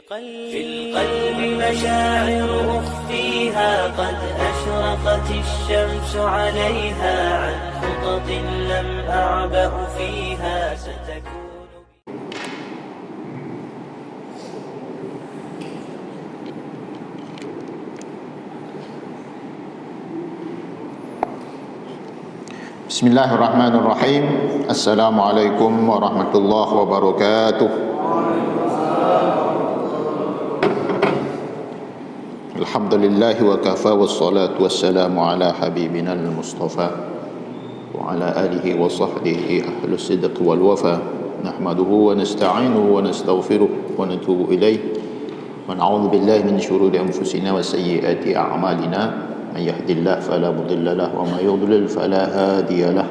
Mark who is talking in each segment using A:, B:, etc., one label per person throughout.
A: في القلب مشاعر أخفيها قد أشرقت الشمس عليها عن خطط لم أعبأ فيها ستكون.
B: Bismillahirrahmanirrahim. Assalamualaikum warahmatullahi wabarakatuh. Alhamdulillah wa kafa wassalatu wassalamu ala habibina al-mustafa wa ala alihi wa sahbihi ahlus sidq wal wafa. Nahmaduhu wa nasta'inuhu wa nastaghfiruh wa natubu ilayh wa na'udzu billahi min shururi anfusina wa sayyiati a'malina. من يهد الله فلا مضل له وما يضلل فلا هادي له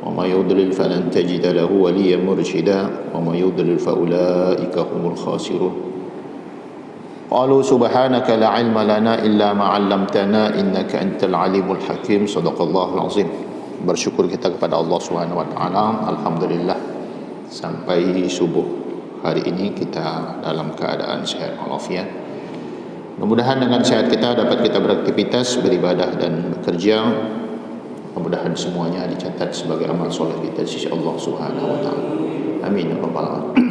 B: وما يضلل فلن تجد له وليا مرشدا وما يضلل فأولئك هم الخاسرون. قالوا سبحانك لا علم لنا إلا ما علمتنا إنك أنت العليم الحكيم. صدق الله العظيم. Bersyukur kita kepada Allah Subhanahu wa taala. Alhamdulillah sampai subuh hari ini kita dalam keadaan sehat walafiat. Mudah-mudahan dengan sehat kita dapat kita beraktivitas, beribadah dan bekerja. Mudah-mudahan semuanya dicatat sebagai amal soleh kita di sisi Allah Subhanahu wa taala. Amin ya rabbal alamin.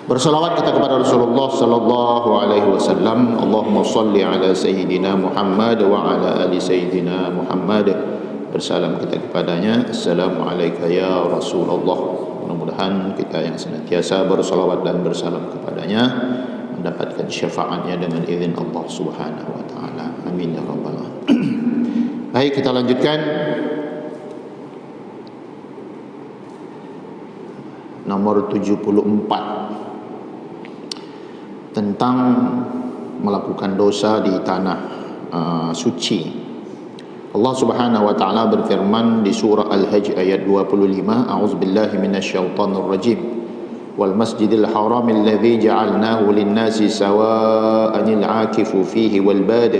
B: Berselawat kita kepada Rasulullah sallallahu alaihi wasallam. Allahumma shalli ala sayyidina Muhammad wa ala ali sayyidina Muhammad. Bersalam kita kepadanya. Assalamualaikum ya Rasulullah. Mudah-mudahan kita yang senantiasa berselawat dan bersalam kepadanya mendapatkan syafaatnya dengan izin Allah Subhanahu wa taala. Amin ya rabbal alamin. Baik, kita lanjutkan nomor 74 tentang melakukan dosa di tanah suci. Allah Subhanahu wa taala berfirman di surah Al-Hajj ayat 25, a'udzubillahi minasyaitonir rajim. والمسجد الحرام الذي جعلناه للناس سواء العاكف فيه والباد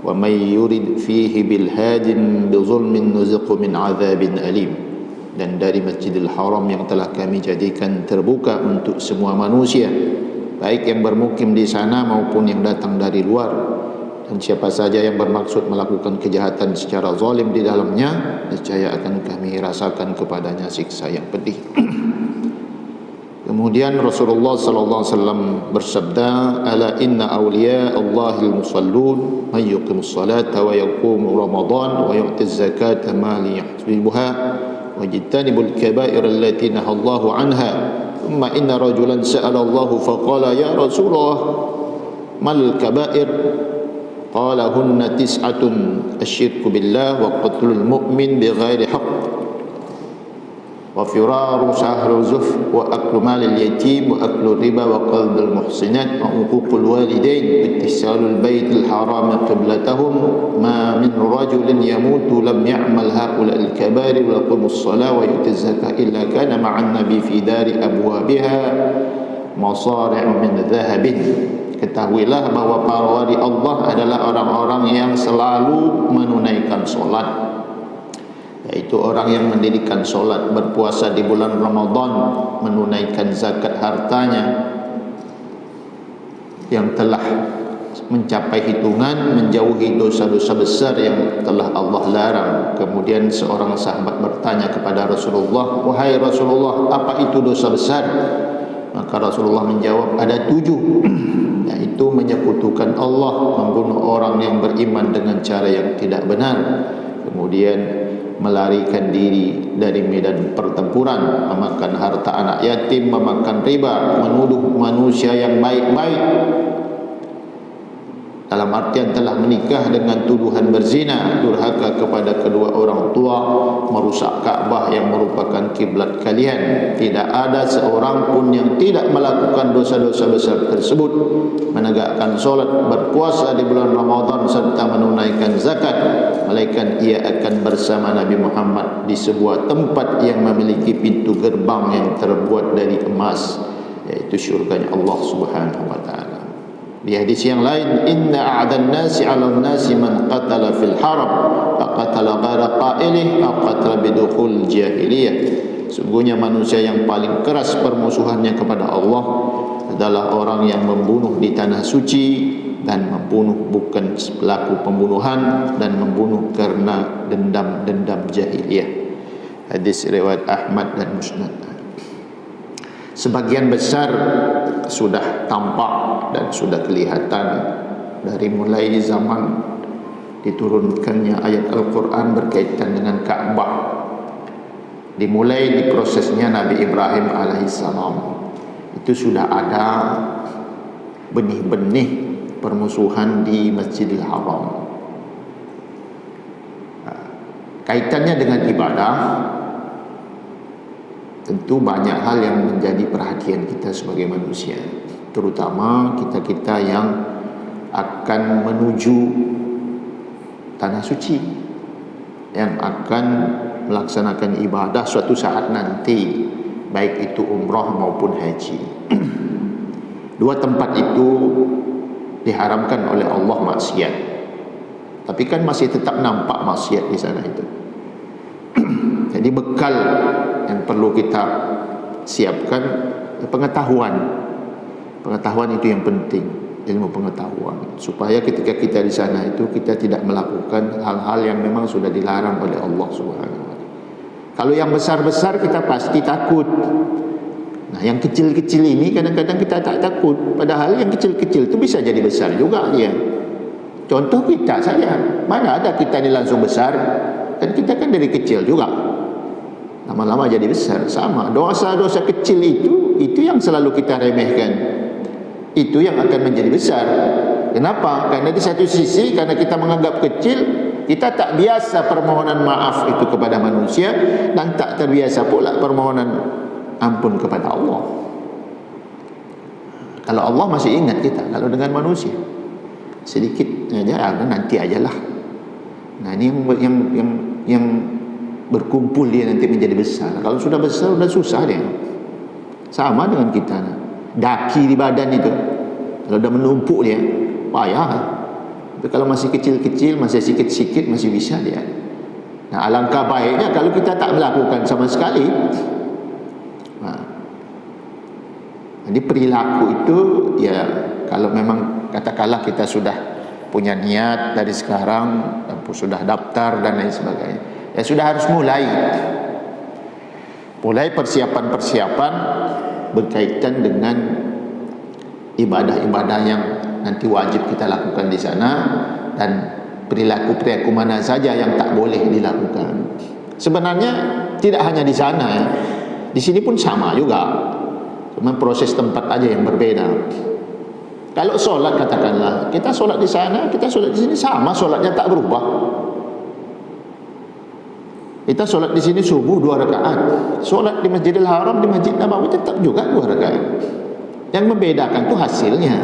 B: ومن يرد فيه بالهاد بظلم نذق من عذاب أليم. Dan dari Masjidil Haram yang telah kami jadikan terbuka untuk semua manusia, baik yang bermukim di sana maupun yang datang dari luar, dan siapa saja yang bermaksud melakukan kejahatan secara zalim di dalamnya, niscaya akan kami rasakan kepadanya siksa yang pedih. Kemudian Rasulullah sallallahu alaihi wasallam bersabda, ala inna awliya Allahil musallun man yuqimus salata wa yaqumu ramadan wa yu'tiz zakata ma li yahsibuha wa yajtanibul kaba'ir allati nahallahu anha. Thumma inna rajulan sa'ala Allah faqala ya Rasulullah mal kaba'ir? Qala hunna tis'atun asyirku billah wa qatlul mu'min bighairi haqq wa firaru sahru zuf wa aklu malil yatim wa aklu riba wa qadhul muhsinat wa uququl walidain wa ittisalul baitil haram qiblatahum ma min rajulin yamutu lam ya'mal haula'il kabair wa yaqumus salah wa yutiz zakah illa kana ma'an nabi fi dari abwabiha masari' min dhahabin. Ketahuilah bahwa para wali Allah adalah orang-orang yang selalu menunaikan solat, yaitu orang yang mendirikan solat, berpuasa di bulan Ramadan, menunaikan zakat hartanya yang telah mencapai hitungan, menjauhi dosa-dosa besar yang telah Allah larang. Kemudian seorang sahabat bertanya kepada Rasulullah, wahai Rasulullah, apa itu dosa besar? Maka Rasulullah menjawab, ada 7, yaitu menyekutukan Allah, membunuh orang yang beriman dengan cara yang tidak benar, kemudian melarikan diri dari medan pertempuran, memakan harta anak yatim, memakan riba, menuduh manusia yang baik-baik, dalam artian telah menikah dengan tuduhan berzina, durhaka kepada kedua orang tua, merusak Ka'bah yang merupakan kiblat kalian. Tidak ada seorang pun yang tidak melakukan dosa-dosa besar tersebut, menegakkan solat, berpuasa di bulan Ramadan serta menunaikan zakat, melainkan ia akan bersama Nabi Muhammad di sebuah tempat yang memiliki pintu gerbang yang terbuat dari emas, yaitu syurganya Allah Subhanahu wa taala. Di hadis yang lain, inna a'dan nasi 'alan nasi man qatala fil haram faqatala ghaira qailih aw qatala bidukhul jahiliyah. Sungguhnya manusia yang paling keras permusuhannya kepada Allah adalah orang yang membunuh di tanah suci dan membunuh bukan pelaku pembunuhan dan membunuh karena dendam jahiliyah. Hadis riwayat Ahmad dan Musnad. Sebagian besar sudah tampak dan sudah kelihatan dari mulai zaman diturunkannya ayat Al-Quran berkaitan dengan Ka'bah, dimulai di prosesnya Nabi Ibrahim alaihissalam, itu sudah ada benih-benih permusuhan di Masjidil Haram. Kaitannya dengan ibadah, tentu banyak hal yang menjadi perhatian kita sebagai manusia, terutama kita-kita yang akan menuju tanah suci, yang akan melaksanakan ibadah suatu saat nanti, baik itu umrah maupun haji. Dua tempat itu diharamkan oleh Allah maksiat, tapi kan masih tetap nampak maksiat di sana itu. Jadi bekal yang perlu kita siapkan pengetahuan. Pengetahuan itu yang penting, ilmu pengetahuan, supaya ketika kita di sana itu kita tidak melakukan hal-hal yang memang sudah dilarang oleh Allah Subhanahu wa taala. Kalau yang besar-besar kita pasti takut. Nah, yang kecil-kecil ini kadang-kadang kita tak takut, padahal yang kecil-kecil itu bisa jadi besar juga dia. Contoh kita saja, mana ada kita ini langsung besar, kan kita kan dari kecil juga, lama-lama jadi besar. Sama, dosa-dosa kecil itu yang selalu kita remehkan, itu yang akan menjadi besar. Kenapa? Karena di satu sisi, karena kita menganggap kecil, kita tak biasa permohonan maaf itu kepada manusia, dan tak terbiasa pula permohonan ampun kepada Allah. Kalau Allah masih ingat kita, kalau dengan manusia sedikit aja, nanti ajalah. Nah, ini yang berkumpul dia nanti menjadi besar. Kalau sudah besar sudah susah dia. Sama dengan kita, daki di badan itu, kalau sudah menumpuk dia payah. Tapi kalau masih kecil-kecil, masih sikit-sikit, masih bisa dia. Nah, alangkah baiknya kalau kita tak melakukan sama sekali. Jadi perilaku itu, ya, kalau memang katakanlah kita sudah punya niat dari sekarang, sudah daftar dan lain sebagainya, ya sudah harus mulai persiapan-persiapan berkaitan dengan ibadah-ibadah yang nanti wajib kita lakukan di sana, dan perilaku-perilaku mana saja yang tak boleh dilakukan. Sebenarnya tidak hanya di sana, ya. Di sini pun sama juga. Cuma proses tempat aja yang berbeda. Kalau solat, katakanlah kita solat di sana, kita solat di sini, sama solatnya tak berubah. Kita solat di sini subuh 2 rakaat, solat di Masjidil Haram, di Masjid Nabawi tetap juga 2 rakaat. Yang membedakan itu hasilnya,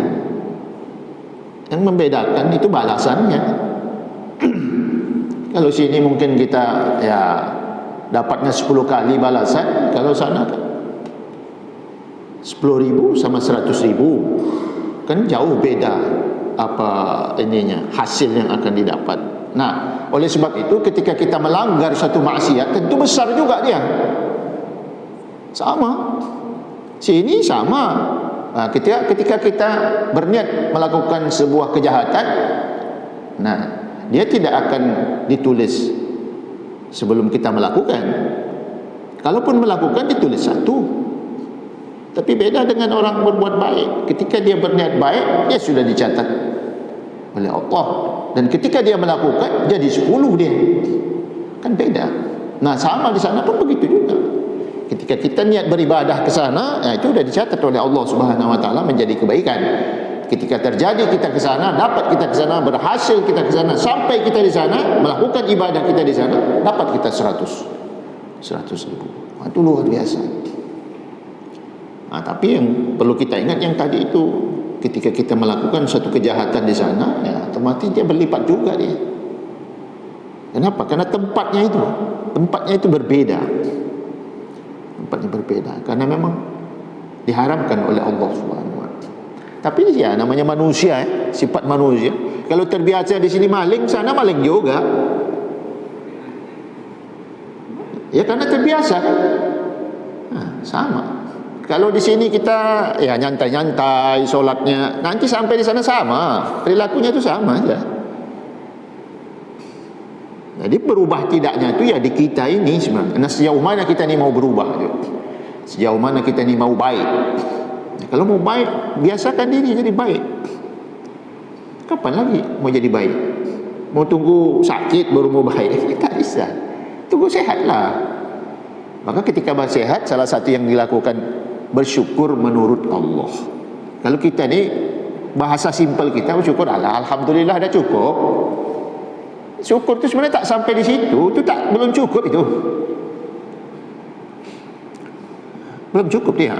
B: yang membedakan itu balasannya. Kalau sini mungkin kita ya dapatnya 10 kali balasan, kalau sana kan 10.000 sama 100.000, kan jauh beda apa ininya, hasil yang akan didapat. Nah, oleh sebab itu ketika kita melanggar satu maksiat, tentu besar juga dia. Sama, sini sama. Nah, ketika kita berniat melakukan sebuah kejahatan, nah, dia tidak akan ditulis sebelum kita melakukan. Kalaupun melakukan, ditulis 1. Tapi beda dengan orang berbuat baik. Ketika dia berniat baik, dia sudah dicatat oleh Allah. Dan ketika dia melakukan, jadi 10 dia. Kan beda. Nah, sama di sana pun begitu juga. Ketika kita niat beribadah ke sana, itu sudah dicatat oleh Allah Subhanahu wa taala menjadi kebaikan. Ketika terjadi kita ke sana, dapat kita ke sana, berhasil kita ke sana, sampai kita di sana melakukan ibadah kita di sana, dapat kita 100.000. Itu luar biasa. Nah, tapi yang perlu kita ingat yang tadi itu, ketika kita melakukan suatu kejahatan di sana, ya otomatis dia berlipat juga dia. Kenapa? Karena tempatnya itu berbeda. Tempatnya berbeda karena memang diharamkan oleh Allah Subhanahu wa taala. Tapi ya namanya manusia, sifat manusia. Kalau terbiasa di sini maling, sana maling juga. Ya karena terbiasa kan. Nah, sama. Kalau di sini kita ya nyantai-nyantai solatnya, nanti sampai di sana sama, perilakunya itu sama aja. Jadi berubah tidaknya itu ya di kita ini sebenarnya. Nah, sejauh mana kita ni mau berubah, sejauh mana kita ni mau baik. Kalau mau baik, biasakan diri jadi baik. Kapan lagi mau jadi baik? Mau tunggu sakit baru mau baik? Tak bisa. Tunggu sehatlah. Maka ketika bersehat, salah satu yang dilakukan bersyukur menurut Allah. Kalau kita ni bahasa simpel kita bersyukur, alhamdulillah dah cukup. Syukur tu sebenarnya tak sampai di situ, itu belum cukup itu. Belum cukup dia.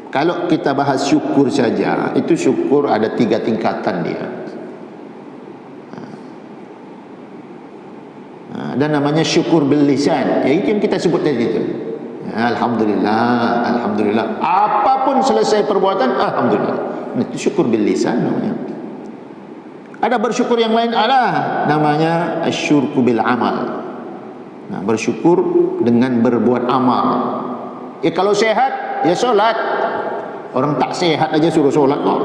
B: Kalau kita bahas syukur saja, itu syukur ada 3 tingkatan dia. Dan namanya syukur bil lisan, iaitu yang kita sebut tadi itu. Alhamdulillah, alhamdulillah. Apapun selesai perbuatan, alhamdulillah. Itu syukur bil lisan namanya. Ada bersyukur yang lain, ada namanya asyurku bil amal. Nah, bersyukur dengan berbuat amal. Ya kalau sehat, ya solat. Orang tak sehat aja suruh solat kok.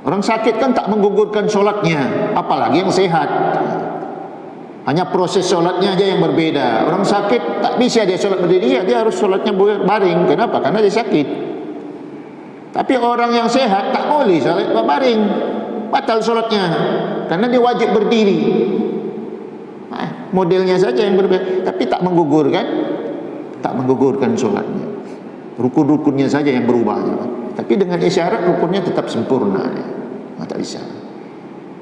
B: Orang sakit kan tak menggugurkan solatnya, apalagi yang sehat. Hanya proses solatnya aja yang berbeda. Orang sakit tak bisa dia solat berdiri, dia harus solatnya baring. Kenapa? Karena dia sakit. Tapi orang yang sehat tak boleh solat baring, batal solatnya, karena dia wajib berdiri. Modelnya saja yang berbeda, tapi tak menggugurkan solatnya. Rukun-rukunnya saja yang berubah. Tapi dengan isyarat rukunnya tetap sempurna. Tak bisa.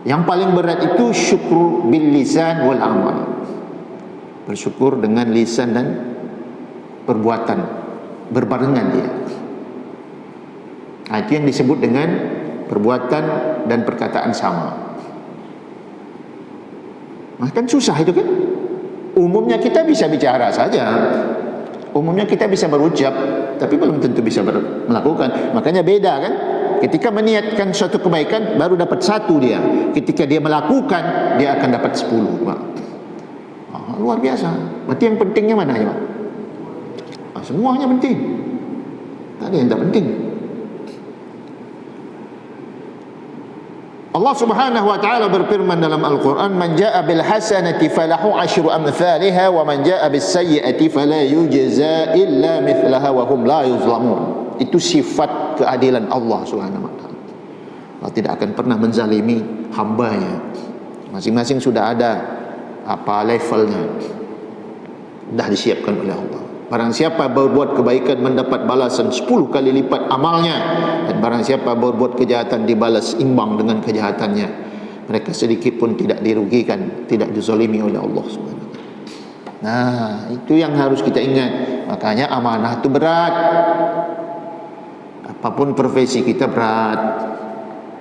B: Yang paling berat itu syukur bil lisan wal amal. Bersyukur dengan lisan dan perbuatan berbarengan dia. Itu yang disebut dengan perbuatan dan perkataan sama. Kan susah itu kan. Umumnya kita bisa bicara saja, umumnya kita bisa berucap, tapi belum tentu bisa melakukan. Makanya beda kan. Ketika meniatkan suatu kebaikan baru dapat 1 dia. Ketika dia melakukan, dia akan dapat 10. Luar biasa. Berarti yang pentingnya mana ya, Pak? Semuanya penting. Tak ada yang tak penting. Allah Subhanahu wa taala berfirman dalam Al-Qur'an, "Man jaa'a bil hasanati falahu 'asyru amsalha wa man jaa'a bis sayyi'ati fala yujza illa mithlaha wa hum la yuzlamun." Itu sifat keadilan Allah Subhanahu wa taala. Allah tidak akan pernah menzalimi hambanya. Masing-masing sudah ada apa levelnya, dah disiapkan oleh Allah. Barang siapa berbuat kebaikan mendapat balasan 10 kali lipat amalnya, dan barang siapa berbuat kejahatan dibalas imbang dengan kejahatannya. Mereka sedikit pun tidak dirugikan, tidak dizalimi oleh Allah Subhanahu wa taala. Nah, itu yang harus kita ingat. Makanya amanah itu berat. Apapun profesi kita berat.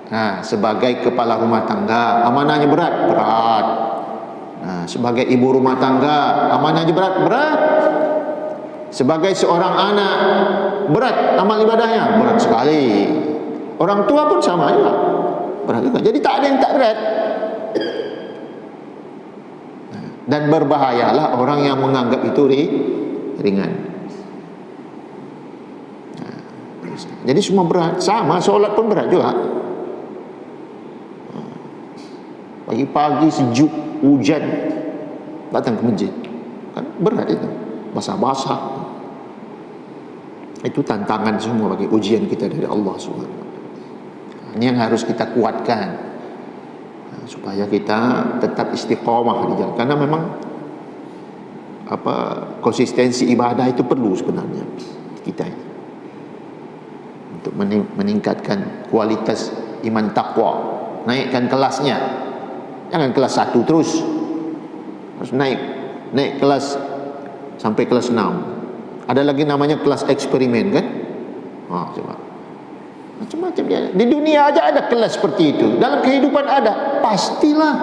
B: Nah, sebagai kepala rumah tangga, amanahnya berat. Nah, sebagai ibu rumah tangga, amanahnya berat. Sebagai seorang anak, berat amal ibadahnya, berat sekali. Orang tua pun sama juga, berat juga. Jadi tak ada yang tak berat. Dan berbahayalah orang yang menganggap itu ringan. Jadi semua berat. Sama, solat pun berat juga. Pagi-pagi sejuk, hujan, datang ke masjid, kan berat itu. Basah-basah. Itu tantangan semua bagi ujian kita dari Allah Subhanahu wa taala. Ini yang harus kita kuatkan, supaya kita tetap istiqamah di jalan. Karena memang konsistensi ibadah itu perlu sebenarnya kita ini, untuk meningkatkan kualitas iman takwa, naikkan kelasnya. Jangan kelas 1 terus, harus naik kelas sampai kelas 6. Ada lagi namanya kelas eksperimen kan? Coba. Macam-macam dia. Di dunia aja ada kelas seperti itu. Dalam kehidupan ada, pastilah.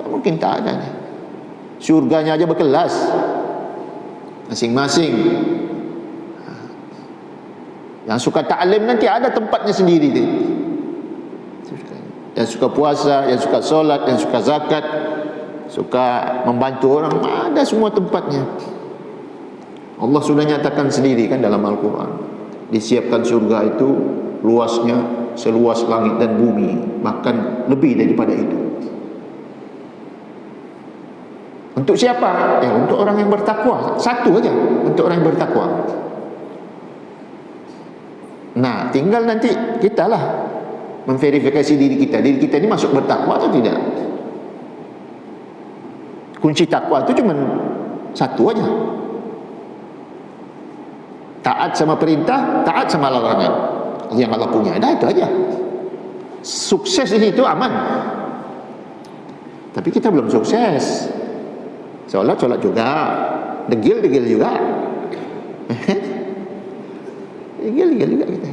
B: Tak mungkin tak ada. Surganya aja berkelas, masing-masing. Yang suka ta'lim nanti ada tempatnya sendiri tu. Yang suka puasa, yang suka solat, yang suka zakat, suka membantu orang, ada semua tempatnya. Allah sudah nyatakan sendiri kan dalam Al-Quran, disiapkan surga itu luasnya seluas langit dan bumi, bahkan lebih daripada itu. Untuk siapa? Ya, untuk orang yang bertakwa. Satu aja, untuk orang yang bertakwa. Nah, tinggal nanti kita lah memverifikasi diri kita. Diri kita ini masuk bertakwa atau tidak. Kunci takwa itu cuma satu aja. Taat sama perintah, taat sama larangan yang Allah punya. Dah, itu aja. Sukses di situ aman. Tapi kita belum sukses. Sholat juga, degil juga. Degil juga kita.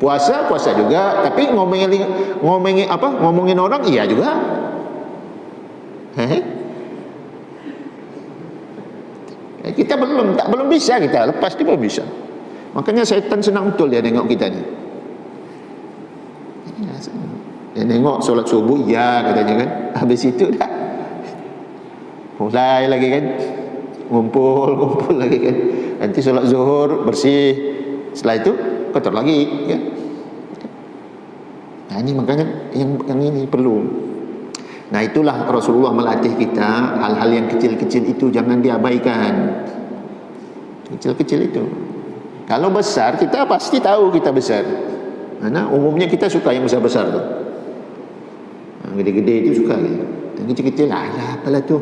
B: Puasa juga, tapi ngomongin orang iya juga. Kita belum bisa kita, lepas dia belum bisa. Makanya syaitan senang betul dia tengok kita ni. Dia tengok solat subuh, ya katanya kan. Habis itu dah mulai lagi kan, ngumpul lagi kan. Nanti solat zuhur bersih, setelah itu kotor lagi ya. Nah ini makanya yang ini perlu. Nah itulah Rasulullah melatih kita, hal-hal yang kecil-kecil itu jangan diabaikan. Kecil-kecil itu. Kalau besar kita pasti tahu kita besar. Karena umumnya kita suka yang besar-besar tu. Yang gede-gede itu suka gitu. Yang kecil-kecil alah apalah tu.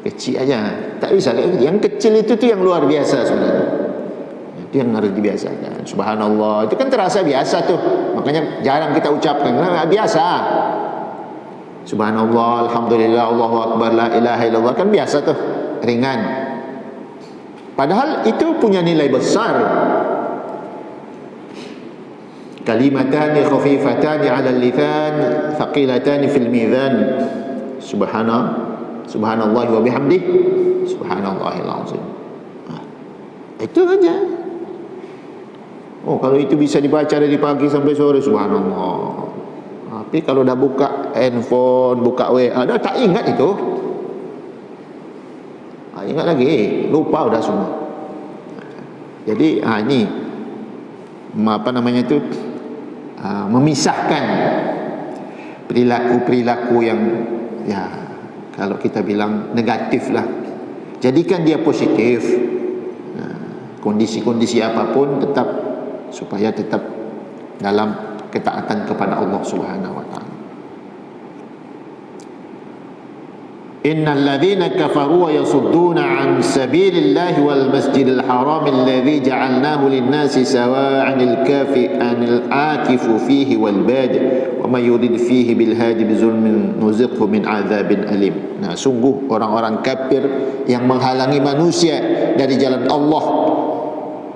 B: Kecil aja. Tak bisa. Yang kecil itu tu yang luar biasa sebenarnya. Itu yang harus dibiasakan. Subhanallah. Itu kan terasa biasa tuh. Makanya jarang kita ucapkan. Karena biasa. Subhanallah, alhamdulillah, Allahu akbar, la ilaha illallah, kan biasa tuh, ringan. Padahal itu punya nilai besar. Kalimatani khafifatani 'ala al-lisan, thaqilatani fil mizan. Subhanallah wa bihamdih, subhanallahil azim. Itu aja. Oh, kalau itu bisa dibaca dari pagi sampai sore, subhanallah. Tapi kalau dah buka handphone, buka WA, dah tak ingat itu. Ingat lagi, lupa dah semua. Jadi ini apa namanya itu, memisahkan perilaku-perilaku yang ya kalau kita bilang negatif lah, jadikan dia positif. Kondisi-kondisi apapun tetap supaya tetap dalam ketaatan kepada Allah Subhanahu wa taala. Innal ladzina kafaru wa yasudduna 'an sabilillahi wal masjidil haram alladzi ja'alnahu lin-nasi sawa'anil kafi'anil akifu fihi wal bad wa may yurid fihi bil hadi bizulmin nuziqhu min 'adzabin alim. Nah, sungguh orang-orang kafir yang menghalangi manusia dari jalan Allah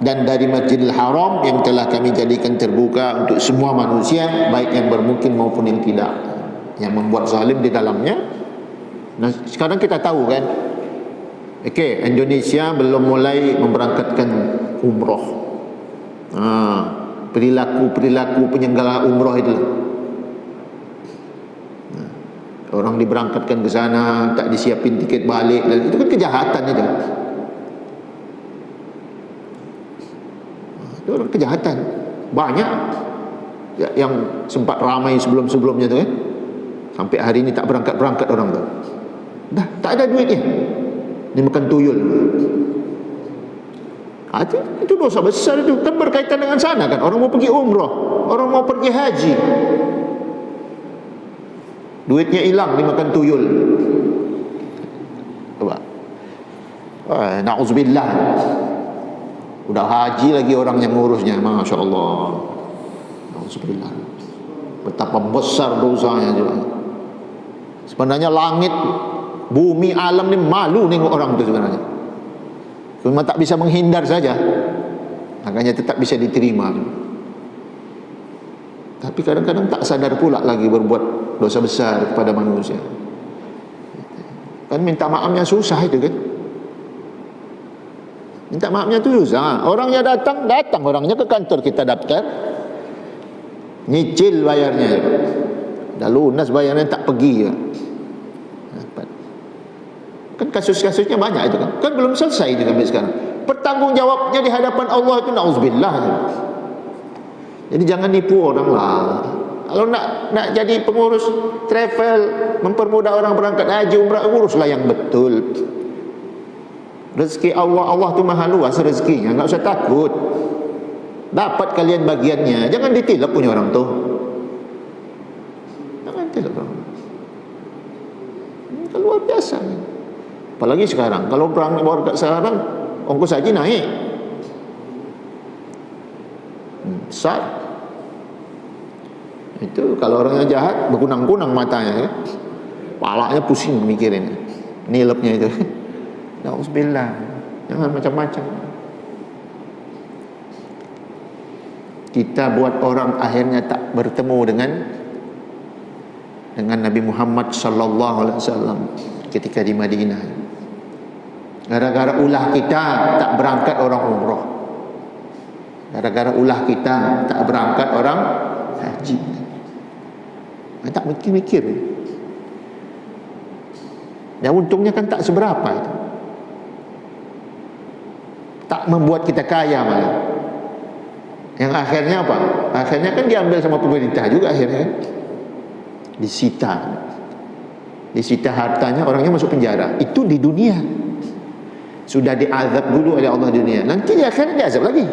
B: dan dari Masjidil Haram yang telah kami jadikan terbuka untuk semua manusia, baik yang bermukim maupun yang tidak, yang membuat zalim di dalamnya. Nah, sekarang kita tahu kan, Indonesia belum mulai memberangkatkan umroh. Perilaku penyelenggara umroh itu, orang diberangkatkan ke sana tak disiapin tiket balik, dan itu kan kejahatan itu. Itu orang kejahatan. Banyak ya, yang sempat ramai sebelum-sebelumnya tu kan. Sampai hari ini tak berangkat-berangkat orang tu. Dah tak ada duitnya. Dia makan tuyul. Itu dosa besar itu. Kan berkaitan dengan sana kan. Orang mau pergi umrah, orang mau pergi haji, duitnya hilang dimakan tuyul. Coba. Na'udzubillah. Udah haji lagi orang yang ngurusnya, Masya Allah. Alhamdulillah. Betapa besar dosanya juga. Sebenarnya langit, bumi, alam ni malu nengok orang itu sebenarnya. Cuma tak bisa menghindar saja. Makanya tetap bisa diterima. Tapi kadang-kadang tak sadar pula lagi berbuat dosa besar kepada manusia. Kan minta maafnya susah itu kan. Minta maafnya tu susah. Orangnya datang orangnya ke kantor kita daftar, nyicil bayarnya, dah lunas bayarnya tak pergi ya. Kan kasus-kasusnya banyak itu kan belum selesai itu sampai sekarang. Bertanggungjawabnya di hadapan Allah itu na'udzubillah. Jadi jangan nipu orang lah. Kalau nak jadi pengurus travel, mempermudah orang berangkat haji umrah, uruslah yang betul. Rezeki Allah tu maha luas rezekinya, enggak usah takut. Dapat kalian bagiannya, jangan ditilap punya orang tu. Jangan tilap orang. Ini luar biasa. Apalagi sekarang, kalau berangkat sekarang ongkos haji naik. Besar. Itu kalau orang yang jahat berkunang-kunang matanya, palanya pusing mikirin nilapnya itu. Na'udzubillah. Jangan macam-macam. Kita buat orang akhirnya tak bertemu dengan Nabi Muhammad sallallahu alaihi wasallam ketika di Madinah. Gara-gara ulah kita tak berangkat orang umrah. Gara-gara ulah kita tak berangkat orang haji. Tak mikir-mikir. Dan untungnya kan tak seberapa itu. Tak membuat kita kaya malah. Yang akhirnya apa? Akhirnya kan diambil sama pemerintah juga akhirnya kan. Disita hartanya, orangnya masuk penjara. Itu di dunia. Sudah diazab dulu oleh Allah di dunia. Nanti di akhirnya diazab lagi.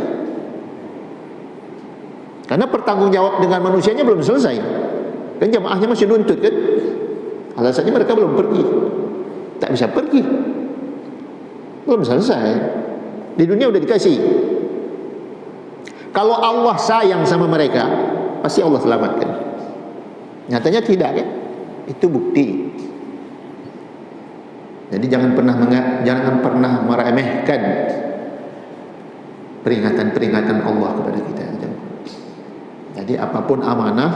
B: Karena bertanggungjawab dengan manusianya belum selesai. Dan jamaahnya masih nuntut kan. Alasannya mereka belum pergi. Tak bisa pergi. Belum selesai. Di dunia udah dikasih. Kalau Allah sayang sama mereka, pasti Allah selamatkan. Nyatanya tidak kan? Itu bukti. Jadi jangan pernah meremehkan peringatan-peringatan Allah kepada kita. Jadi apapun amanah,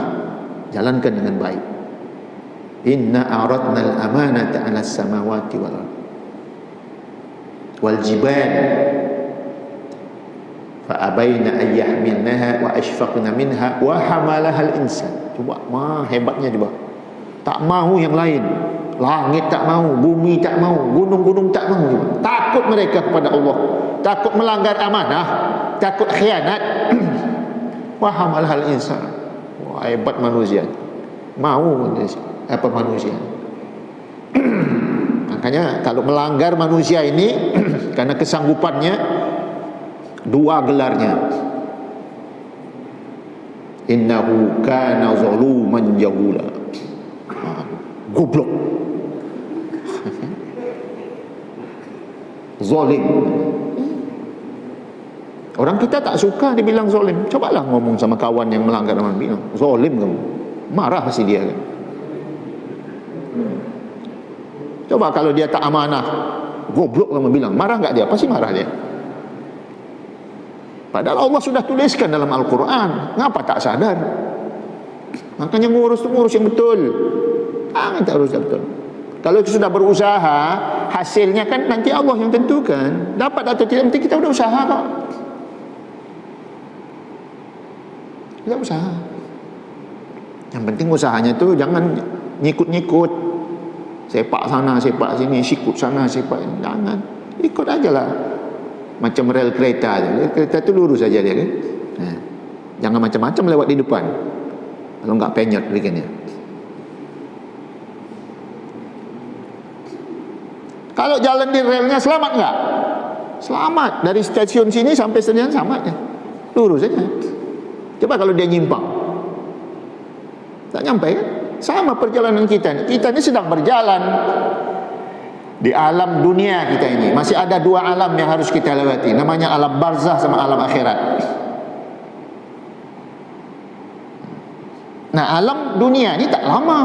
B: jalankan dengan baik. Inna a'radna al-amanata 'ala as-samawati wal jibal fa abaina an yahmilnaha wa ashfaqna minha wa hamalaha al-insan. Coba, hebatnya coba. Tak mahu yang lain. Langit tak mahu, bumi tak mahu, gunung-gunung tak mahu. Takut mereka kepada Allah, takut melanggar amanah, takut khianat. Wa hamalaha al-insan. Wah, hebat manusia. Mau manusia. Makanya kalau melanggar manusia ini karena kesanggupannya, dua gelarnya. Innahu kana zaluman jahula. Goblok. Zalim. Orang kita tak suka dibilang zalim. Cobalah ngomong sama kawan yang melanggar amanah, bilang zalim kamu. Marah pasti dia kan. Coba kalau dia tak amanah, goblok kamu bilang, marah enggak dia? Pasti marah dia. Padahal Allah sudah tuliskan dalam Al-Quran. Ngapa tak sadar? Makanya ngurus yang betul. Tak urus betul. Kalau sudah berusaha, hasilnya kan nanti Allah yang tentukan. Dapat atau tidak, nanti kita udah usaha kok. Kita usaha. Yang penting usahanya tu jangan nyikut-nyikut. Sepak sana, sepak sini, sikut sana, sepak ini. Jangan. Ikut aja lah. Macam rel kereta aja. Kereta tu lurus aja dia kan. Jangan macam-macam lewat di depan. Kalau enggak penyot bikinnya. Kalau jalan di relnya selamat enggak? Selamat. Dari stasiun sini sampai stasiun selamat ya. Lurus aja. Coba kalau dia nyimpang, tak nyampe kan? Sama perjalanan kita. Kita ini sedang berjalan di alam dunia kita ini. Masih ada dua alam yang harus kita lewati. Namanya alam barzah sama alam akhirat. Nah, alam dunia ini tak lama.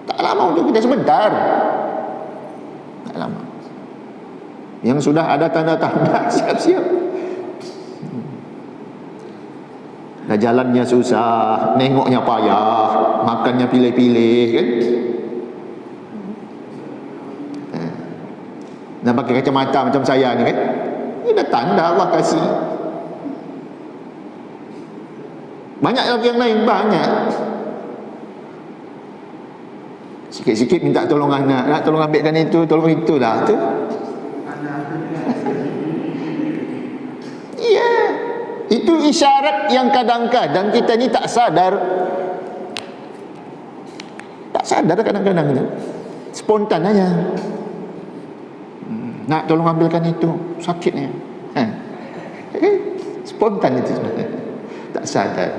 B: Tak lama untuk kita, sebentar. Tak lama. Yang sudah ada tanda-tanda, siap-siap. Nah, jalannya susah, nengoknya payah, makannya pilih-pilih kan. Nah, pakai kacamata macam saya ni kan. Ini dah tanda Allah kasih. Banyak lagi yang lain, banyak. Sikit-sikit minta tolong anak, nak tolong ambilkan itu, tolong itulah tu. Itu isyarat yang kadang-kadang kita ni tak sadar. Tak sadar kadang-kadang tu. Spontan aja. Nak tolong ambilkan itu, sakitnya. Spontan itu. Tak sadar.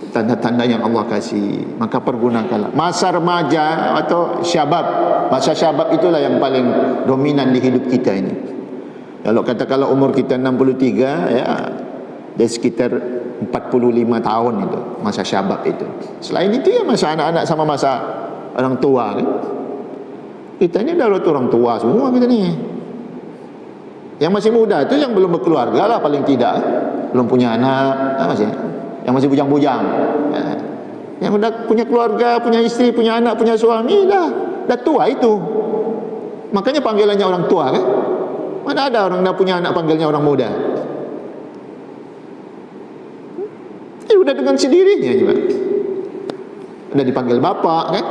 B: Tanda-tanda yang Allah kasih, maka pergunakanlah. Masa remaja atau syabab, masa syabab itulah yang paling dominan di hidup kita ini. Kalau umur kita 63, ya, dia sekitar 45 tahun itu, masa syabab itu. Selain itu ya masa anak-anak sama masa orang tua kan. Kita ini dah orang tua semua kita ni. Yang masih muda itu yang belum berkeluarga lah paling tidak, belum punya anak, yang masih bujang-bujang. Yang udah punya keluarga, punya istri, punya anak, punya suami, dah tua itu. Makanya panggilannya orang tua kan. Mana ada orang dah punya anak panggilnya orang muda. Udah dengan sendirinya juga. Udah dipanggil bapak kan.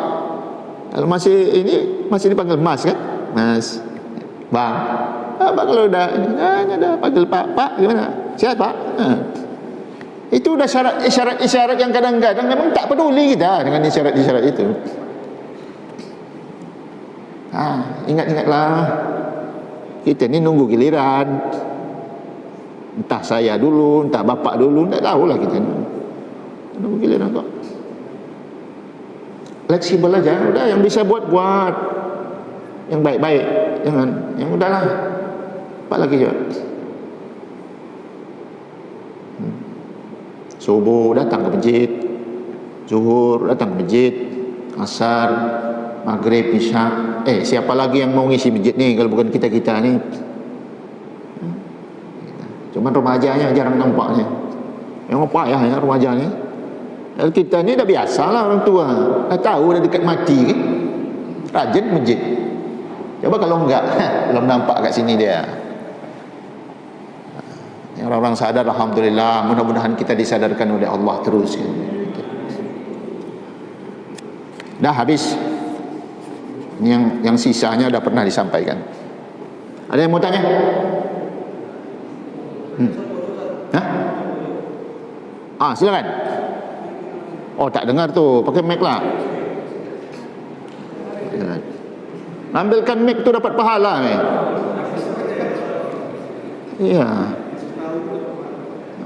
B: Kalau masih dipanggil mas kan. Mas, bang. Abang kalau udah panggil pak gimana? Sihat pak? Itu udah isyarat yang kadang-kadang memang tak peduli kita dengan isyarat-isyarat itu. Ingat-ingatlah, kita ni nunggu giliran. Entah saya dulu, entah bapak dulu, tak tahulah kita ni. Nunggu giliran kok. Fleksibel aja, udah yang bisa buat. Yang baik-baik, jangan yang udahlah. Apa lagi juga? Subuh datang ke masjid, zuhur datang ke masjid, asar, maghrib, isya. Siapa lagi yang mau ngisi masjid ni kalau bukan kita-kita ni? Cuman remajanya jarang nampaknya. Memang payah ya remaja ni. Kalau kita ni dah biasalah orang tua, dah tahu dah dekat mati kan, rajin masjid. Coba kalau enggak, belum nampak kat sini dia. Yang orang-orang sadar, alhamdulillah, mudah-mudahan kita disadarkan oleh Allah terus kan. Dah habis. Yang sisanya dah pernah disampaikan. Ada yang mau tanya? Silakan. Oh, tak dengar tu, pakai mic lah. Ambilkan mic tu dapat pahala ni. Iya.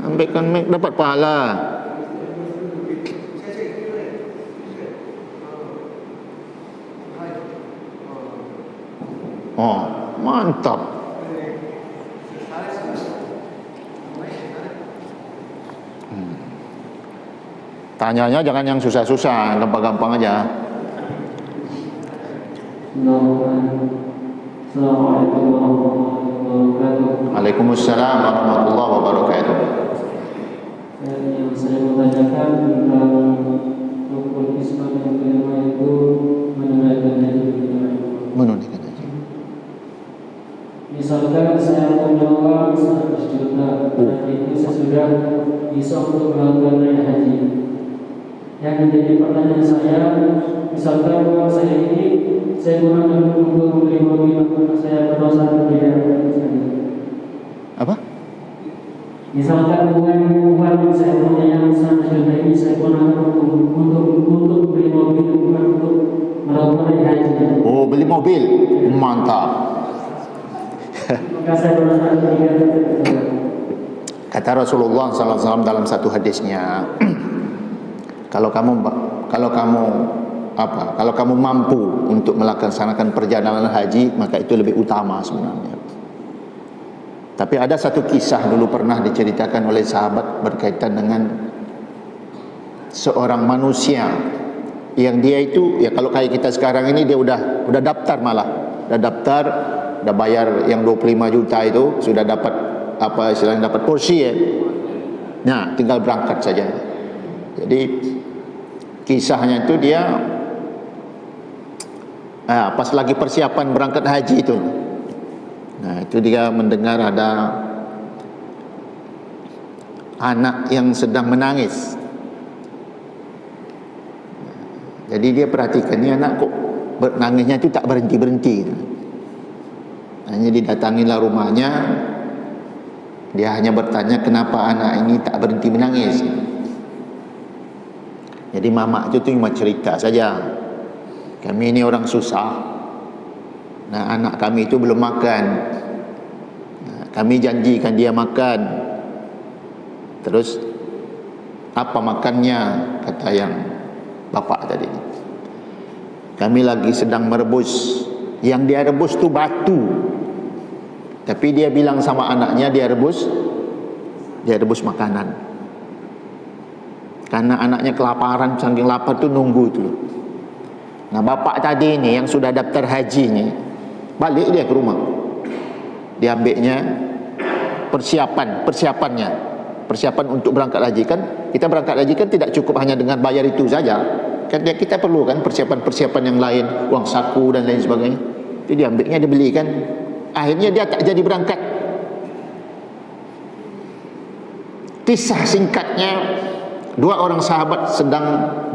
B: Ambilkan mic dapat pahala. Oh, mantap. Tanyanya jangan yang susah-susah, gampang-gampang aja.
C: Assalamualaikum warahmatullahi wabarakatuh.
B: Waalaikumsalam warahmatullahi wabarakatuh.
C: Yang saya mau tanyakan tentang rukun Islam yang kelima itu menunaikan haji.
B: Menunaikan haji.
C: Misalkan saya punya uang 100 juta, dan itu saya sudah bisa untuk melakukan haji. Yang menjadi pertanyaan saya, misalkan uang saya ini saya gunakan untuk membeli mobil, apakah saya berdosa atau tidak?
B: Apa?
C: Misalkan uang saya punya yang 100 juta ini saya gunakan untuk membeli mobil, bukan untuk melakukan haji.
B: Oh, beli mobil, mantap.
C: Maka saya berdosa atau tidak?
B: Kata Rasulullah SAW dalam satu hadisnya, kalau kamu mampu untuk melaksanakan perjalanan haji, maka itu lebih utama sebenarnya. Tapi ada satu kisah dulu pernah diceritakan oleh sahabat berkaitan dengan seorang manusia yang dia itu, ya kalau kayak kita sekarang ini, dia udah daftar, udah bayar yang 25 juta itu, sudah dapat apa istilahnya, dapat porsi ya. Nah, tinggal berangkat saja. Jadi kisahnya itu dia pas lagi persiapan berangkat haji itu. Nah, itu dia mendengar ada anak yang sedang menangis. Jadi dia perhatikan, ni anak kok nangisnya itu tak berhenti-berhenti. Hanya didatangilah rumahnya, Dia hanya bertanya kenapa anak ini tak berhenti menangis. Jadi mamak itu cuma cerita saja, kami ini orang susah, nah anak kami itu belum makan, nah, kami janjikan dia makan. Terus apa makannya, kata yang bapak tadi, kami lagi sedang merebus. Yang dia rebus tu batu, tapi dia bilang sama anaknya dia rebus makanan. Karena anaknya kelaparan, saking lapar tu nunggu tu. Nah bapak tadi ni yang sudah daftar haji ni, balik dia ke rumah, dia ambilnya persiapan untuk berangkat haji. Kan kita berangkat haji kan tidak cukup hanya dengan bayar itu saja, kan kita perlu kan persiapan yang lain, uang saku dan lain sebagainya. Itu dia ambilnya, dia belikan. Akhirnya dia tak jadi berangkat. Kisah singkatnya, dua orang sahabat sedang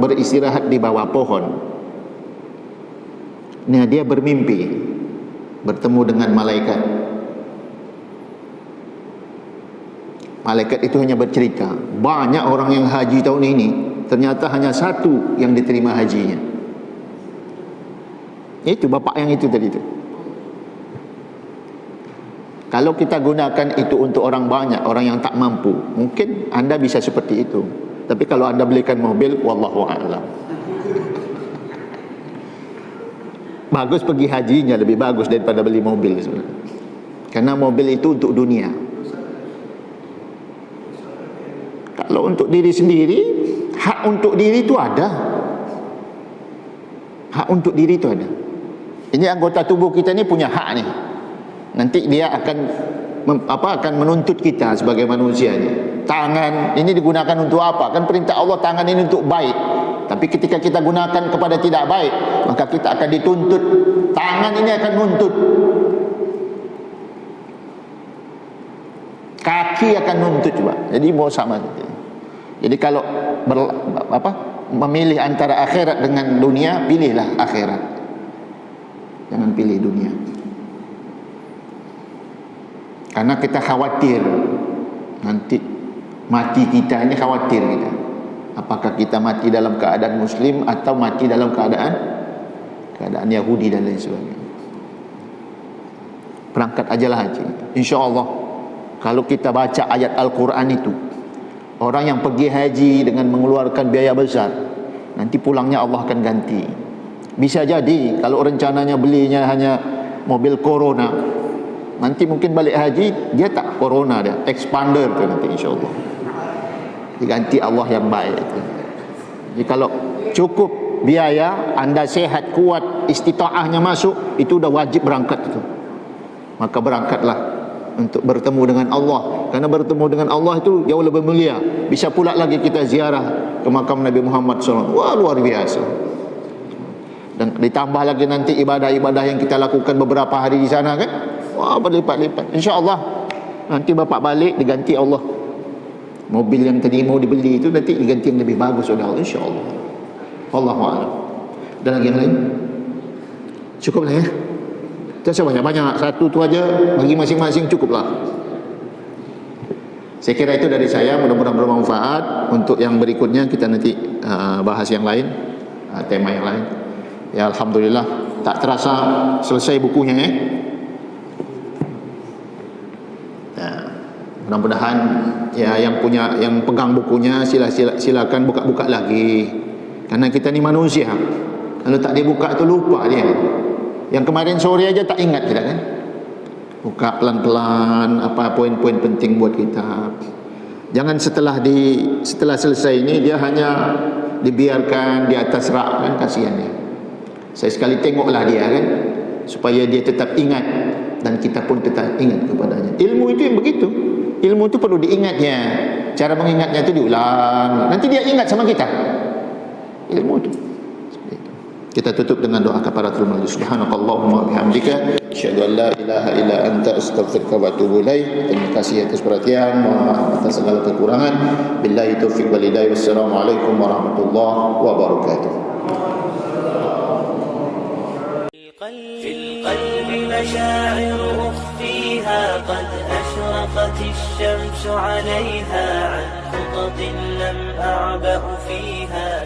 B: beristirahat di bawah pohon. Nah dia bermimpi bertemu dengan malaikat. Malaikat itu hanya bercerita, banyak orang yang haji tahun ini, ternyata hanya satu yang diterima hajinya. Itu bapak yang itu tadi itu. Kalau kita gunakan itu untuk orang banyak, orang yang tak mampu, mungkin anda bisa seperti itu. Tapi kalau anda belikan mobil, wallahu a'lam. Bagus pergi hajinya, lebih bagus daripada beli mobil sebenarnya. Karena mobil itu untuk dunia. Kalau untuk diri sendiri, hak untuk diri itu ada. Hak untuk diri itu ada. Ini anggota tubuh kita ni punya hak ni. Nanti dia akan menuntut kita sebagai manusia ni. Tangan ini digunakan untuk apa? Kan perintah Allah tangan ini untuk baik. Tapi ketika kita gunakan kepada tidak baik, maka kita akan dituntut. Tangan ini akan nuntut. Kaki akan nuntut juga. Jadi mau sama. Jadi kalau memilih antara akhirat dengan dunia, pilihlah akhirat. Jangan pilih dunia. Karena kita khawatir nanti mati kita ini, khawatir kita. Apakah kita mati dalam keadaan muslim atau mati dalam keadaan Yahudi dan lain sebagainya. Berangkat ajalah haji. InsyaAllah kalau kita baca ayat Al-Quran itu, orang yang pergi haji dengan mengeluarkan biaya besar, nanti pulangnya Allah akan ganti. Bisa jadi kalau rencananya belinya hanya mobil Corona, nanti mungkin balik haji dia tak Corona, dia expander tu nanti insyaAllah diganti Allah yang baik. Jadi kalau cukup biaya, anda sehat, kuat, istita'ahnya masuk, itu dah wajib berangkat itu. Maka berangkatlah untuk bertemu dengan Allah. Karena bertemu dengan Allah itu jauh lebih mulia. Bisa pula lagi kita ziarah ke makam Nabi Muhammad SAW. Wah, luar biasa. Dan ditambah lagi nanti ibadah-ibadah yang kita lakukan beberapa hari di sana kan, wah berlipat-lipat. InsyaAllah nanti bapak balik diganti Allah. Mobil yang tadi mau dibeli itu nanti diganti yang lebih bagus oleh Allah, insyaAllah. Wallahu a'lam. Dan lagi yang lain? Cukup lah ya. Tidak usah banyak-banyak, satu tu aja bagi masing-masing cukuplah. Saya kira itu dari saya, mudah-mudahan bermanfaat. Untuk yang berikutnya kita nanti bahas yang lain, tema yang lain. Ya alhamdulillah, tak terasa selesai bukunya ya. Mudah-mudahan ya yang pegang bukunya silakan buka-buka lagi. Karena kita ni manusia. Kalau tak dibuka tu lupa dia. Yang kemarin sore aja tak ingat kita kan. Buka pelan-pelan apa poin-poin penting buat kita. Jangan setelah selesai ini dia hanya dibiarkan di atas rak kan, kasihan dia. Saya sekali tengoklah dia kan, supaya dia tetap ingat dan kita pun tetap ingat kepadanya. Ilmu itu yang begitu. Ilmu itu perlu diingatnya. Cara mengingatnya itu diulang. Nanti dia ingat sama kita. Ilmu itu. Kita tutup dengan doa kafaratul majlis. Subhanakallahumma bihamdika asyhadu an la ilaha illa anta astaghfiruka wa atubu ilaik. Terima kasih atas perhatian, mohon maaf atas segala kekurangan. Billahi taufiq wal hidayah. Wassalamualaikum warahmatullahi wabarakatuh. في القلب مشاعر أخفيها قد
A: أشرقت الشمس عليها عن خطط لم أعبأ فيها